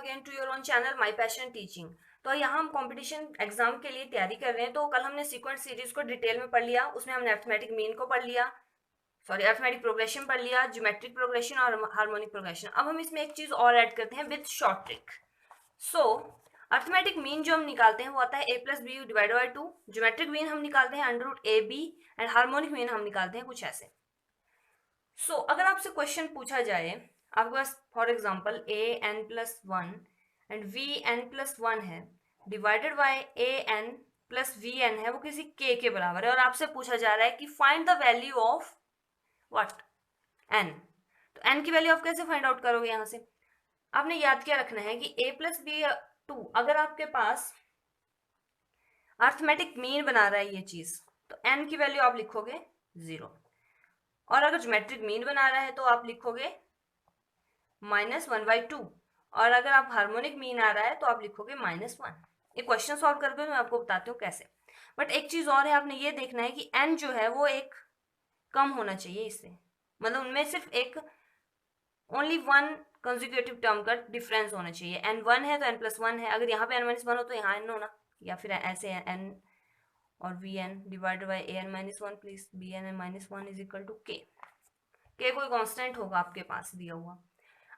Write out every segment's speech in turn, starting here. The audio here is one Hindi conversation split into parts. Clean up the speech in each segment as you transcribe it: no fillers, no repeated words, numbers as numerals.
Again to your own channel my passion teaching. तो यहाँ हम कंपटीशन एग्जाम के लिए तैयारी कर रहे हैं। तो कल हमने सीक्वेंस सीरीज को डिटेल में पढ़ लिया, उसमें हमने अर्थमेटिक मीन को पढ़ लिया, सॉरी अर्थमेटिक प्रोग्रेशन पढ़ लिया, ज्योमेट्रिक प्रोग्रेशन और हार्मोनिक प्रोग्रेशन। अब हम इसमें एक चीज और ऐड करते हैं with short trick. So arithmetic mean जो हम निकालते हैं वो आता है a plus b divided by 2। Geometric mean हम निकालते हैं under root a b and harmonic mean हम निकालते हैं कुछ ऐसे। सो अगर आपसे क्वेश्चन पूछा जाए, आपके पास for example A N plus one and V N plus one है divided by A N plus V N है, वो किसी के बराबर है, और आपसे पूछा जा रहा है कि find the value of what an. तो एन की वैल्यू आप कैसे फाइंड आउट करोगे? यहाँ से आपने याद क्या रखना है कि ए प्लस बी 2, अगर आपके पास अर्थमेटिक मीन बना रहा है ये चीज, तो एन की वैल्यू आप लिखोगे 0, और अगर ज्योमेट्रिक मीन बना रहा है तो आप लिखोगे -1/2, और अगर आप हार्मोनिक मीन आ रहा है तो आप लिखोगे -1। ये क्वेश्चन सॉल्व करके मैं आपको बताती हूँ कैसे। बट एक चीज और है, आपने ये देखना है कि n जो है वो एक कम होना चाहिए इससे, मतलब उनमें सिर्फ एक ओनली वन कंसेक्यूटिव टर्म का डिफरेंस होना चाहिए। n 1 है तो n प्लस 1 है, अगर यहाँ पे n -1 हो तो यहाँ n होना, या फिर ऐसे n और v n divided by a n minus one plus b n minus one is equal to के कोई कांस्टेंट होगा आपके पास दिया हुआ।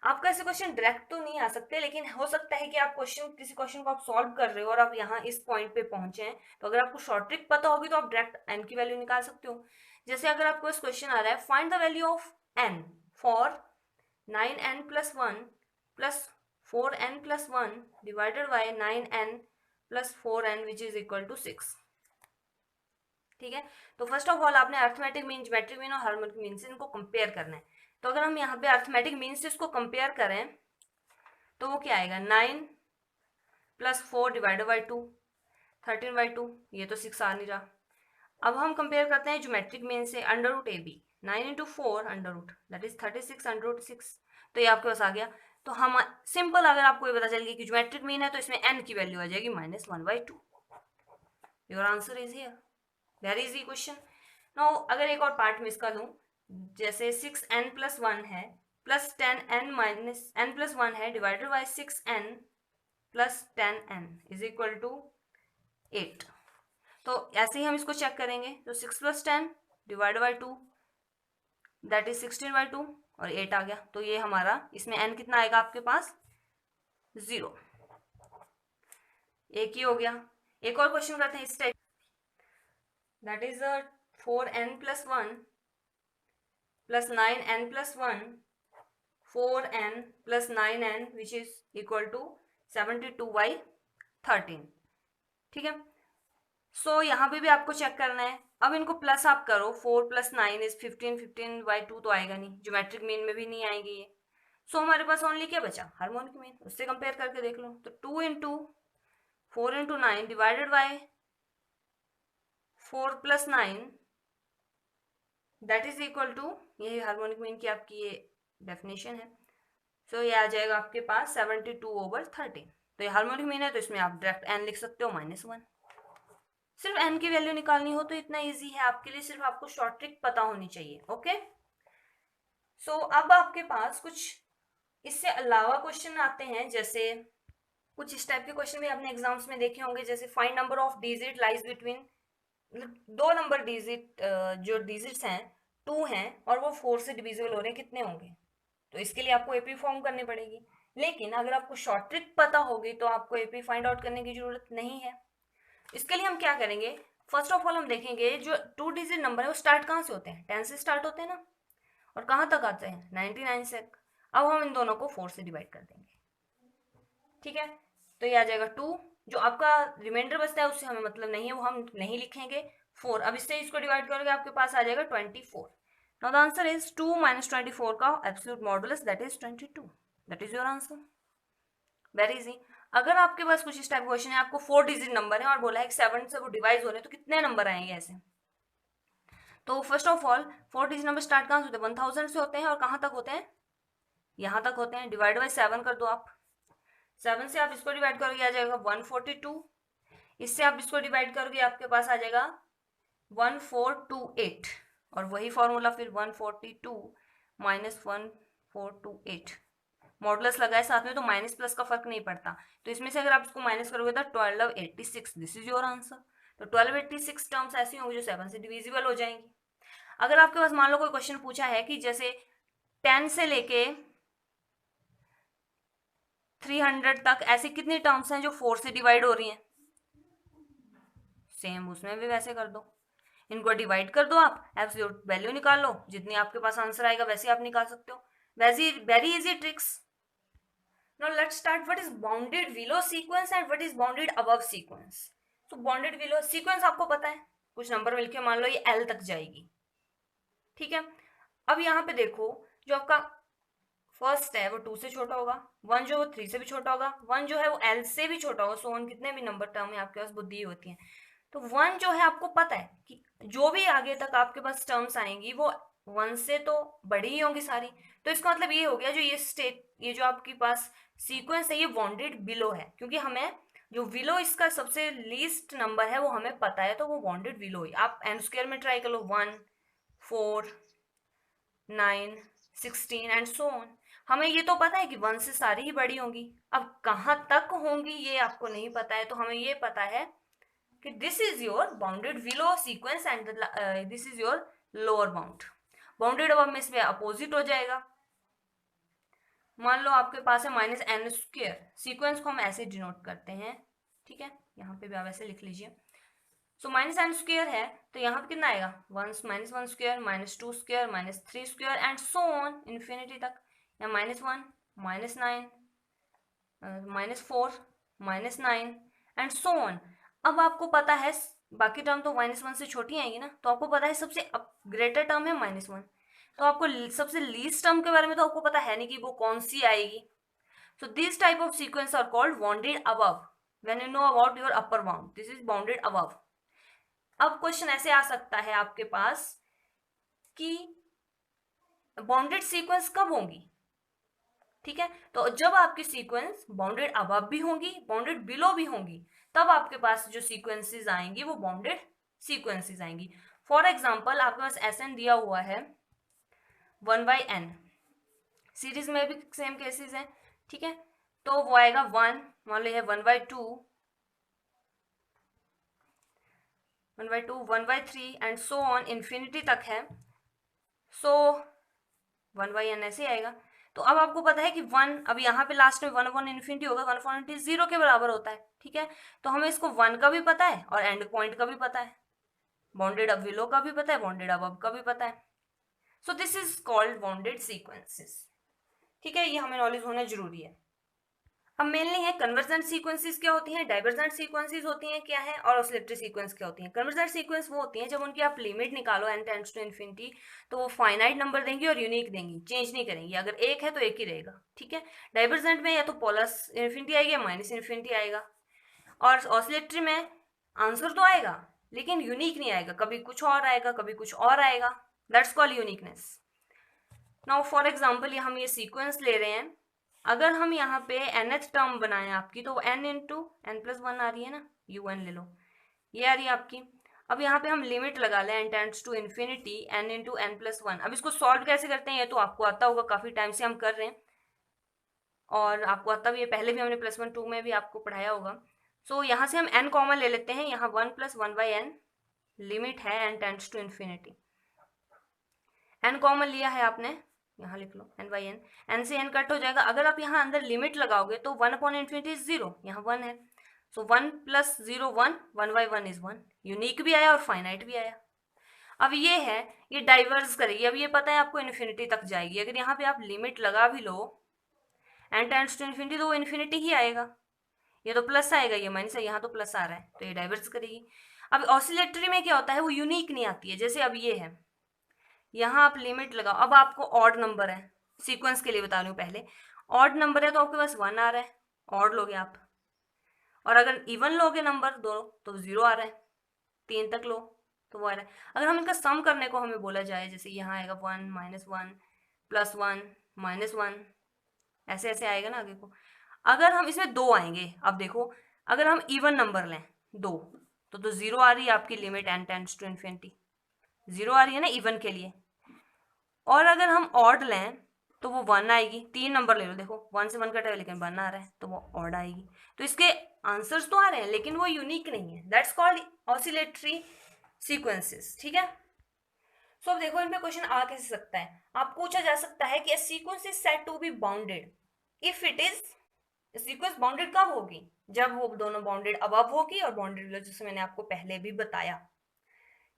आपका ऐसे क्वेश्चन डायरेक्ट तो नहीं आ सकते, लेकिन हो सकता है कि आप किसी क्वेश्चन को आप सॉल्व कर रहे हो और आप यहाँ इस पॉइंट पे पहुंचे हैं, तो अगर आपको शॉर्ट ट्रिक पता होगी तो आप डायरेक्ट एन की वैल्यू निकाल सकते हो। जैसे अगर आपको इस क्वेश्चन आ रहा है find the value of n for 9n plus 1 plus 4n plus 1 divided by 9n plus 4n which is equal to 6। ठीक है, तो फर्स्ट ऑफ ऑल आपने अर्थमेटिक मीन, ज्योमेट्रिक मीन और हार्मोनिक मीन से इनको कंपेयर करना है। तो अगर हम यहाँ पे अर्थमेटिक मीन से इसको कंपेयर करें तो वो क्या आएगा, 9 प्लस 4 डिवाइडेड बाई 2 13/2, ये तो 6 आ नहीं रहा। अब हम कंपेयर करते हैं ज्योमेट्रिक मीन से under root a b, 9 into 4 under root that is 36 under root 6, तो ये आपके पास आ गया। तो हम सिंपल, अगर आपको ये पता चल गया कि ज्योमेट्रिक मीन है तो इसमें n की वैल्यू आ जाएगी -1/2। Your answer is here, very easy question. Now अगर एक और पार्ट में इसका लूँ, जैसे 6n प्लस 1 है plus 10n minus n plus 1 है divided by 6n plus 10n is equal to 8। तो ऐसे ही हम इसको चेक करेंगे, तो 6 plus 10 divide by 2 that is 16/2 और 8 आ गया। तो ये हमारा इसमें n कितना आएगा आपके पास, 0। एक ही हो गया। एक और क्वेश्चन करते हैं इस type, that is 4n plus 1 plus 9n plus 1 4n plus 9n which is equal to 72/13। ठीक है, सो यहाँ पे भी आपको चेक करना है। अब इनको प्लस आप करो, 4 प्लस 9 इज 15, 15/2 तो आएगा नहीं, ज्योमेट्रिक मीन में भी नहीं आएंगे ये। सो हमारे पास ओनली क्या बचा, हार्मोनिक मीन, उससे कंपेयर करके देख लो। तो 2 into 4 into 9 divided by 4 plus 9 that is equal to, यही हार्मोनिक मीन की आपकी ये डेफिनेशन है। सो ये आ जाएगा आपके पास 72/13। तो ये हार्मोनिक मीन है तो इसमें आप डायरेक्ट n लिख सकते हो -1। सिर्फ n की वैल्यू निकालनी हो तो इतना इजी है आपके लिए, सिर्फ आपको शॉर्ट ट्रिक पता होनी चाहिए। ओके, सो अब आपके पास कुछ इससे अलावा क्वेश्चन आते हैं, जैसे कुछ इस टाइप के क्वेश्चन भी आपने एग्जाम्स में देखे होंगे, जैसे find number of digit lies between, दो नंबर डिजिट, जो डिजिट्स हैं 2 हैं और वो 4 से डिविजिबल हो रहे हैं, कितने होंगे? तो इसके लिए आपको एपी फॉर्म करनी पड़ेगी, लेकिन अगर आपको शॉर्ट ट्रिक पता होगी तो आपको एपी फाइंड आउट करने की जरूरत नहीं है। इसके लिए हम क्या करेंगे, फर्स्ट ऑफ ऑल हम देखेंगे जो 2 डिजिट नंबर है वो स्टार्ट कहाँ से होते हैं, 10 से स्टार्ट होते हैं ना, और कहाँ तक आते हैं, 99 से। अब हम इन दोनों को 4 से डिवाइड कर देंगे। ठीक है, तो ये आ जाएगा 2, जो आपका रिमाइंडर बचता है उससे हमें मतलब नहीं है, वो हम नहीं लिखेंगे। 4, अब इससे इसको डिवाइड करोगे आपके पास आ जाएगा 24। नाउ द आंसर इज 2 - 24 का absolute modulus that is 22। That is your answer, very easy. अगर आपके पास कुछ इस टाइप क्वेश्चन है, आपको 4 डिजिट नंबर है और बोला है कि 7 से वो डिवाइड हो रहे हैं, तो कितने नंबर आएंगे ऐसे? तो first of all 4 digit number start कहाँ से होते हैं, 1000 से होते हैं, और कहाँ तक होते हैं, यहाँ तक होते हैं। डिवाइड बाई 7 कर दो आप, 7 से आप इसको डिवाइड करोगे आ जाएगा 142, इससे आप इसको डिवाइड करोगे आपके पास आ जाएगा 1428, और वही फॉर्मूला फिर 142 - 1428 मॉडुलस लगाए साथ में तो माइनस प्लस का फर्क नहीं पड़ता। तो इसमें से अगर आप इसको माइनस करोगे तो 1286, दिस इज योर आंसर। तो 1286 टर्म्स ऐसी होंगी जो 7 से डिविजिबल हो जाएंगी। अगर आपके पास मान लो कोई क्वेश्चन पूछा है कि जैसे 10 से लेके 300 तक ऐसी कितनी टर्म्स हैं जो 4 से डिवाइड हो रही हैं, सेम उसमें भी वैसे कर दो, इनको डिवाइड कर दो, आप एब्सोल्यूट वैल्यू निकाल लो, जितनी आपके पास आंसर आएगा वैसे आप निकाल सकते हो। Very easy tricks. Now let's start what is bounded below sequence and what is bounded above sequence. तो बाउंडेड बिलो सीक्वेंस आपको पता है, कुछ नंबर मिलके मान लो ये एल तक जाएगी, ठीक है। अब यहाँ पे देखो जो आपका फर्स्ट है वो 2 से छोटा होगा, 1 जो वो 3 से भी छोटा होगा, 1 जो है वो एल से भी छोटा होगा, सो ऑन कितने भी नंबर टर्म है आपके पास बुद्धि होती है। तो 1 जो है आपको पता है कि जो भी आगे तक आपके पास टर्म्स आएंगी वो 1 से तो बड़ी ही होंगी सारी। तो इसका मतलब ये हो गया जो ये जो आपके पास सीक्वेंस है ये बाउंडेड बिलो है, क्योंकि हमें जो बिलो इसका सबसे लीस्ट नंबर है वो हमें पता है, तो वो बाउंडेड बिलो ही। आप एन स्क्वायर में ट्राई कर लो, 1 4 9 16 एंड सो ऑन। हमें ये तो पता है कि 1 से सारी ही बड़ी होंगी, अब कहाँ तक होंगी ये आपको नहीं पता है, तो हमें ये पता है कि this is your bounded below sequence and this is your lower bound. Bounded अब में इसमें अपोजिट हो जाएगा। मान लो आपके पास है माइनस एन स्क्वेयर, सीक्वेंस को हम ऐसे डिनोट करते हैं, ठीक है, यहाँ पे भी आप ऐसे लिख लीजिए। सो माइनस एन स्क्वेयर है तो यहाँ पे कितना आएगा, minus 1 square, minus 2 square, minus 3 square and so on infinity तक, या minus 1, minus 9, minus 4, minus 9 and so on. अब आपको पता है बाकी टर्म तो माइनस 1 से छोटी आएंगी ना, तो आपको पता है सबसे ग्रेटर टर्म है माइनस 1, तो आपको सबसे लीस्ट टर्म के बारे में तो आपको पता है नहीं कि वो कौन सी आएगी। So this type of sequence are called bounded above. When you know about your upper bound, this is bounded above. अब क्वेश्चन ऐसे आ सकता है आपके पास कि बाउंडेड सीक्वेंस कब होंगी, ठीक है, तो जब आपकी सीक्वेंस बाउंडेड अबव भी होंगी, बाउंडेड बिलो भी होंगी, तब आपके पास जो सीक्वेंसेस आएंगी वो बाउंडेड सीक्वेंसेस आएंगी। फॉर एग्जांपल आपके पास एस दिया हुआ है 1/n, सीरीज में भी सेम केसेस हैं, ठीक है, तो वो आएगा 1, मान लो है 1/2, 1/2, 1/3 एंड सो ऑन इन्फिनिटी तक है, सो 1/n ऐसे आएगा। तो अब आपको पता है कि 1, अब यहाँ पे लास्ट में 1/1 इन्फिनिटी होगा, 1/1 इन्फिनिटी 0 के बराबर होता है, ठीक है, तो हमें इसको 1 का भी पता है और एंड पॉइंट का भी पता है, बाउंडेड अब बिलो का भी पता है, बाउंडेड अबव का भी पता है। So this is called bounded sequences, ठीक है, ये हमें नॉलेज होना जरूरी है। अब मेनली है कन्वर्जेंट सीक्वेंसेस क्या होती हैं, डाइवर्जेंट सीक्वेंसेस होती हैं क्या है, और ऑसिलेटरी सीक्वेंस क्या होती हैं। कन्वर्जेंट सीक्वेंस वो होती हैं जब उनकी आप लिमिट निकालो n टेंड्स टू इन्फिनिटी, तो वो फाइनाइट नंबर देंगी और यूनिक देंगी, चेंज नहीं करेंगी, अगर एक है तो एक ही रहेगा, ठीक है। डाइवर्जेंट में या तो प्लस इन्फिनिटी आएगी या माइनस इन्फिनिटी आएगा, और ऑसिलेटरी में आंसर तो आएगा लेकिन यूनिक नहीं आएगा, कभी कुछ और आएगा कभी कुछ और आएगा, that's called uniqueness. Now for example हम ये सीक्वेंस ले रहे हैं, अगर हम यहाँ पे nth टर्म बनाएं आपकी, तो n इंटू एन प्लस 1 आ रही है ना, un ले लो, ये आ रही है आपकी। अब यहाँ पे हम लिमिट लगा लें n tends to infinity n into n plus 1। अब इसको सॉल्व कैसे करते हैं ये तो आपको आता होगा, काफ़ी टाइम से हम कर रहे हैं और आपको आता भी है, पहले भी हमने +1 2 में भी आपको पढ़ाया होगा। सो यहाँ से हम n कॉमन ले लेते हैं, यहाँ 1 + 1/n लिमिट है n tends to infinity, n common लिया है आपने, यहाँ लिख लो n/n, n से n कट हो जाएगा। अगर आप यहाँ अंदर लिमिट लगाओगे तो 1/∞ 0, यहाँ 1 है, सो 1 + 0 1, 1/1 इज 1, यूनिक भी आया और फाइनाइट भी आया। अब ये है, ये डाइवर्स करेगी, अब ये पता है आपको इन्फिनिटी तक जाएगी, अगर यहाँ पे आप लिमिट लगा भी लो n टेंड्स टू इन्फिनिटी तो वो इन्फिनिटी ही आएगा, ये तो प्लस आएगा, ये माइनस है, यहाँ तो प्लस आ रहा है, तो ये डाइवर्स करेगी। अब ऑसिलेटरी में क्या होता है, वो यूनिक नहीं आती है, जैसे अब ये है, यहाँ आप लिमिट लगाओ, अब आपको ऑड नंबर है, सीक्वेंस के लिए बता रही हूँ, पहले ऑड नंबर है तो आपके पास 1 आ रहा है, ऑड लोगे आप, और अगर इवन लोगे नंबर दो तो 0 आ रहा है, 3 तक लो तो वो आ रहा है। अगर हम इनका सम करने को हमें बोला जाए, जैसे यहाँ आएगा 1 -1 +1 -1, ऐसे ऐसे आएगा ना आगे को। अगर हम इसमें 2 आएंगे, अब देखो अगर हम इवन नंबर लें 2 तो 0 आ रही है आपकी limit n tends to infinity, 0 आ रही है ना इवन के लिए। और अगर हम ऑड लें तो वो 1 आएगी। 3 नंबर ले लो, देखो 1 से 1 कटा है लेकिन 1 आ रहा है, तो वो ऑड आएगी। तो इसके आंसर्स तो आ रहे हैं लेकिन वो यूनिक नहीं है, दैट्स कॉल्ड ऑसिलेटरी सीक्वेंसेस, ठीक है। सो अब देखो इन पे क्वेश्चन आ कैसे सकता है, आप पूछा जा सकता है कि sequence is said to be bounded if it is, sequence bounded कब होगी, जब वो दोनों बाउंडेड अबव होगी और बाउंडेड बिलो, जैसे मैंने आपको पहले भी बताया,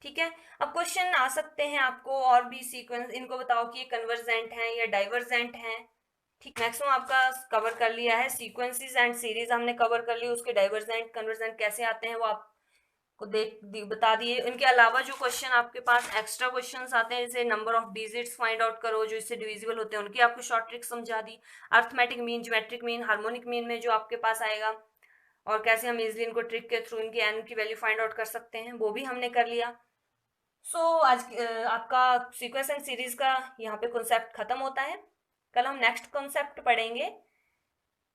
ठीक है। अब क्वेश्चन आ सकते हैं आपको और भी सीक्वेंस, इनको बताओ कि ये कन्वर्जेंट हैं या डाइवर्जेंट हैं, ठीक। मैक्सिमम आपका कवर कर लिया है, सीक्वेंसेस एंड सीरीज हमने कवर कर ली, उसके डाइवर्जेंट कन्वर्जेंट कैसे आते हैं वो आपको बता दिए। इनके अलावा जो क्वेश्चन आपके पास एक्स्ट्रा क्वेश्चंस आते हैं, जैसे number of digits find out करो, जो इससे डिविजिबल होते हैं, उनकी आपको शॉर्ट ट्रिक समझा दी। Arithmetic mean, geometric mean, harmonic mean में जो आपके पास आएगा, और कैसे हम इजिली इनको ट्रिक के थ्रू इनकी एन की वैल्यू फाइंड आउट कर सकते हैं, वो भी हमने कर लिया। आज आपका सीक्वेंस एंड सीरीज का यहाँ पे कॉन्सेप्ट खत्म होता है। कल हम नेक्स्ट कॉन्सेप्ट पढ़ेंगे।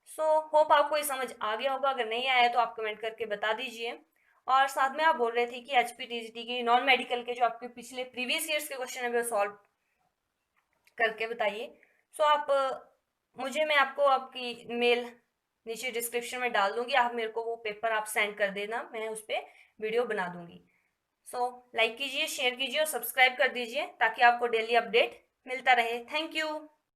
होप आपको ये समझ आ गया होगा, अगर नहीं आया तो आप कमेंट करके बता दीजिए। और साथ में आप बोल रहे थे कि HPTGT की नॉन मेडिकल के जो आपके पिछले प्रीवियस ईयर्स के क्वेश्चन है वो सॉल्व करके बताइए। आप मैं आपको आपकी मेल नीचे डिस्क्रिप्शन में डाल दूंगी, आप मेरे को वो पेपर आप सेंड कर देना, मैं उस पर वीडियो बना दूंगी। लाइक कीजिए, शेयर कीजिए और सब्सक्राइब कर दीजिए ताकि आपको डेली अपडेट मिलता रहे। Thank you.